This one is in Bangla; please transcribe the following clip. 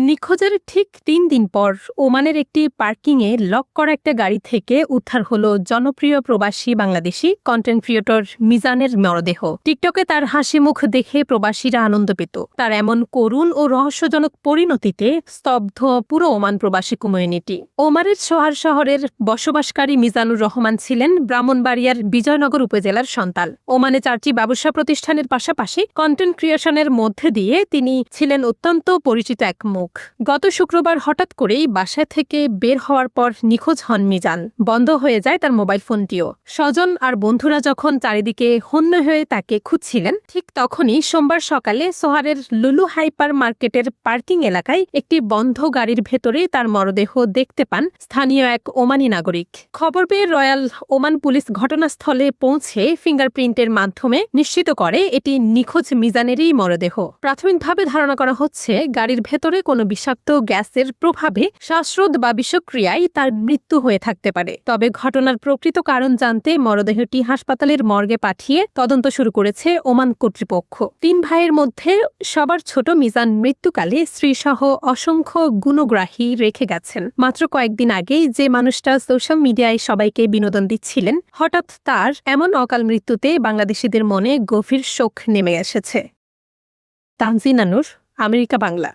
নিখোঁজের ঠিক ৩ দিন পর ওমানের একটি পার্কিংয়ে লক করা একটা গাড়ি থেকে উদ্ধার হলো জনপ্রিয় প্রবাসী বাংলাদেশি কন্টেন্ট ক্রিয়েটর মিজানের মরদেহ। টিকটকে তার হাসি মুখ দেখে প্রবাসীরা আনন্দ পেত। তার এমন করুণ ও রহস্যজনক পরিণতিতে স্তব্ধ পুরো ওমান প্রবাসী কমিউনিটি। ওমানের সোহার শহরের বসবাসকারী মিজানুর রহমান ছিলেন ব্রাহ্মণবাড়িয়ার বিজয়নগর উপজেলার সন্তান। ওমানে 4টি ব্যবসা প্রতিষ্ঠানের পাশাপাশি কন্টেন্ট ক্রিয়েশনের মধ্যে দিয়ে তিনি ছিলেন অত্যন্ত পরিচিত এক মুখ। গত শুক্রবার হঠাৎ করেই বাসা থেকে বের হওয়ার পর নিখোঁজ হন মিজান। বন্ধ হয়ে যায় তার মোবাইল ফোনটিও। স্বজন আর বন্ধুরা যখন চারিদিকে হন্য হয়ে তাকে খুঁজছিলেন, ঠিক তখনই সোমবার সকালে সোহারের লুলু হাইপার মার্কেটের পার্কিং এলাকায় একটি বন্ধ গাড়ির ভেতরে তার মরদেহ দেখতে পান স্থানীয় এক ওমানি নাগরিক। খবর পেয়ে রয়্যাল ওমান পুলিশ ঘটনাস্থলে পৌঁছে ফিঙ্গারপ্রিন্টের মাধ্যমে নিশ্চিত করে এটি নিখোঁজ মিজানেরই মরদেহ। প্রাথমিকভাবে ধারণা করা হচ্ছে গাড়ির ভেতরে কোনো বিষাক্ত গ্যাসের প্রভাবে শ্বাসরোধ বা বিষক্রিয়ায় তার মৃত্যু হয়ে থাকতে পারে। তবে ঘটনার প্রকৃত কারণ জানতে মরদেহটি হাসপাতালের মর্গে পাঠিয়ে তদন্ত শুরু করেছে ওমান কর্তৃপক্ষ। 3 ভাইয়ের মধ্যে সবার ছোট মিজান মৃত্যুকালে স্ত্রীসহ অসংখ্য গুণগ্রাহী রেখে গেছেন। মাত্র কয়েকদিন আগেই যে মানুষটা সোশ্যাল মিডিয়ায় সবাইকে বিনোদন দিচ্ছিলেন, হঠাৎ তার এমন অকাল মৃত্যুতে বাংলাদেশিদের মনে গভীর শোক নেমে এসেছে। তানজিনা নূর, আমেরিকা বাংলা।